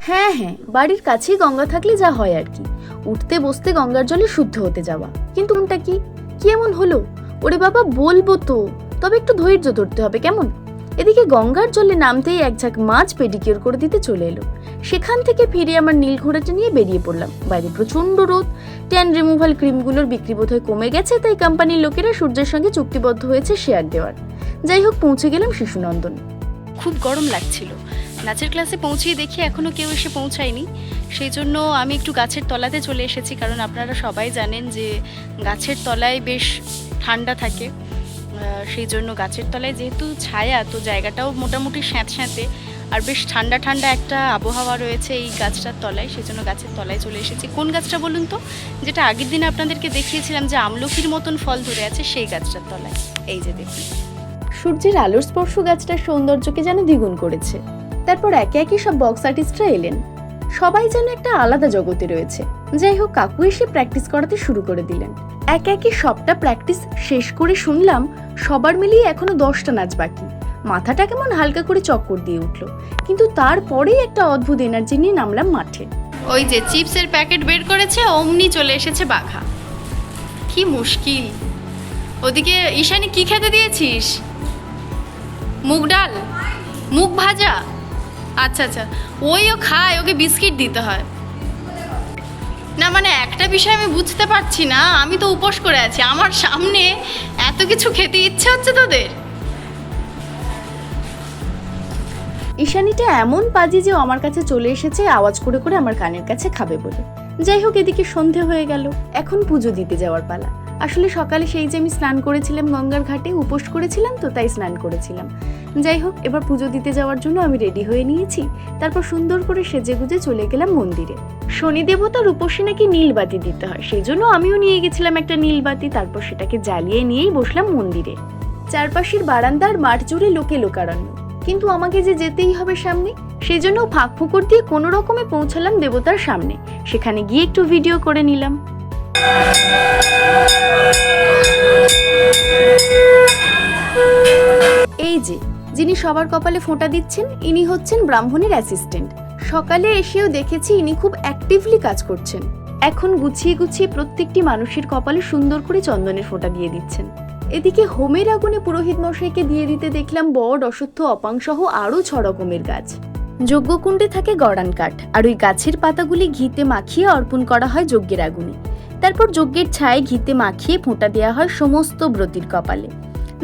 হ্যাঁ হ্যাঁ, বাড়ির কাছেই গঙ্গা থাকলে যা হয় আর কি, উঠতে বসতে গঙ্গার জলে শুদ্ধ হতে যাওয়া। কিন্তু কোনটা কি কি এমন হলো? ওরে বাবা, বলবো তো, তবে একটু ধৈর্য ধরতে হবে কেমন। এদিকে গঙ্গার জলে নামতেই এক ঝাঁক মাছ পেডিকিউর করে দিতে চলে এলো। সেখান থেকে ফিরে আমার নীল ঘোড়াটা নিয়ে বেরিয়ে পড়লাম। বাইরে প্রচন্ড রোদ, ট্যান রিমুভাল ক্রিমগুলোর বিক্রি বোধহয় কমে গেছে, তাই কোম্পানির লোকেরা সূর্যের সঙ্গে চুক্তিবদ্ধ হয়েছে শেয়ার দেওয়ার। যাই হোক, পৌঁছে গেলাম শিশুনন্দন। খুব গরম লাগছিল। নাচের ক্লাসে পৌঁছেই দেখি এখনও কেউ এসে পৌঁছায়নি। সেই জন্য আমি একটু গাছের তলাতে চলে এসেছি, কারণ আপনারা সবাই জানেন যে গাছের তলায় বেশ ঠান্ডা থাকে। সেই জন্য গাছের তলায় যেহেতু ছায়া, তো জায়গাটাও মোটামুটি স্যাঁতস্যাঁতে আর বেশ ঠান্ডা ঠান্ডা একটা আবহাওয়া রয়েছে এই গাছটার তলায়। সেই জন্য গাছের তলায় চলে এসেছি। কোন গাছটা বলুন তো? যেটা আগের দিনে আপনাদেরকে দেখিয়েছিলাম যে আমলকির মতন ফল ধরে আছে, সেই গাছটার তলায়। এই যে দেখুন, সূর্যের আলোর স্পর্শ গাছটার সৌন্দর্যকে যেন দ্বিগুণ করেছে। তারপর একে একে সব বক্স আর্টিস্টরা এলেন। সবাই যেন একটা আলাদা জগতে রয়েছে। যাই হোক, কাকু এসে প্র্যাকটিস করাতে শুরু করে দিলেন। একে একে সবটা প্র্যাকটিস শেষ করে শুনলাম সবার মিলিয়ে এখনো 10টা নাচ বাকি। মাথাটা কেমন হালকা করে চক্কর দিয়ে উঠলো, কিন্তু তারপরেই একটা অদ্ভুত এনার্জি নিয়ে নামলাম মাঠে। ওই যে চিপসের প্যাকেট বের করেছে, অমনি চলে এসেছে বাঘা। কি মুশকিল। ওদিকে ঈশানী কি খেতে দিয়েছিস? মুগ ডাল, মুগ ভাজা। আচ্ছা আচ্ছা, ওইও খায়, ওকে বিস্কিট দিতে হয় না। মানে একটা বিষয় আমি বুঝতে পারছি না, আমি তো উপোস করে আছি, আমার সামনে এত কিছু খেতে ইচ্ছে হচ্ছে তোদের। ঈশানীটা এমন পাজি যে আমার কাছে চলে এসেছে আওয়াজ করে করে আমার কানের কাছে খাবে বলে। যাই হোক, এদিকে সন্ধে হয়ে গেল, এখন পুজো দিতে যাওয়ার পালা। আসলে সকালে সেই যে আমি স্নান করেছিলাম গঙ্গার ঘাটে, উপোস করেছিলাম তো, তাই স্নান করেছিলাম। যাই হোক, এবার পুজো দিতে যাওয়ার জন্য আমি রেডি হয়ে নিয়েছি। তারপর সুন্দর করে সেজে গুজে চলে গেলাম মন্দিরে। শনি দেবতার উপসে নাকি নীলবাতি দিতে হয়, সেই জন্য আমিও নিয়ে গেছিলাম একটা নীলবাতি। তারপর সেটাকে জ্বালিয়ে নিয়েই বসলাম মন্দিরে। চারপাশের বারান্দার মাঠ জুড়ে লোকে লোকারণ্য, কিন্তু আমাকে যে যেতেই হবে সামনে, সেই জন্য ফাঁক ফুকর দিয়ে কোনো রকমে পৌঁছালাম দেবতার সামনে। সেখানে গিয়ে একটু ভিডিও করে নিলাম। এই যে যিনি সবার কপালে ফোঁটা দিচ্ছেন, ইনি হচ্ছেন ব্রাহ্মণের অ্যাসিস্ট্যান্ট। সকালে এসেও দেখেছি ইনি খুব অ্যাক্টিভলি কাজ করছেন। এখন গুছিয়ে গুছিয়ে প্রত্যেকটি মানুষের কপালে সুন্দর করে চন্দনের ফোঁটা দিয়ে দিচ্ছেন। এদিকে হোমের আগুনে পুরোহিত মশাইকে দিয়ে দিতে দেখলাম বট, অশ্বত্থ, অপাংসহ আরও 6 রকমের গাছ। যজ্ঞকুণ্ডে থাকে গড়ান কাঠ, আর ওই গাছের পাতাগুলি ঘিতে মাখিয়ে অর্পণ করা হয় যজ্ঞের আগুনে। তারপর যজ্ঞের ছায় ঘিতে মাখিয়ে ফোঁটা দেওয়া হয় সমস্ত ব্রতীর কপালে।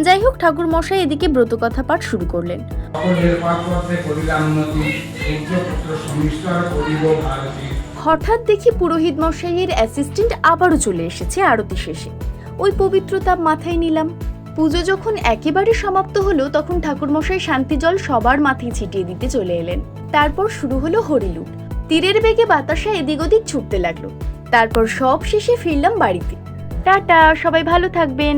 যাই হোক, ঠাকুর মশাই এদিকে ব্রতকথা পাঠ শুরু করলেন। হঠাৎ দেখি পুরোহিত মশাইয়ের অ্যাসিস্ট্যান্ট আবারও চলে এসেছে আরতি শেষে। ওই পবিত্রতা মাথায় নিলাম। পুজো যখন একেবারে সমাপ্ত হলো, তখন ঠাকুরমশাই শান্তি জল সবার মাথায় ছিটিয়ে দিতে চলে এলেন। তারপর শুরু হলো হরিলুট। তীরের বেগে বাতাসা এদিক ওদিক ছুটতে লাগলো। তারপর সব শেষে ফিরলাম বাড়িতে। টাটা, সবাই ভালো থাকবেন।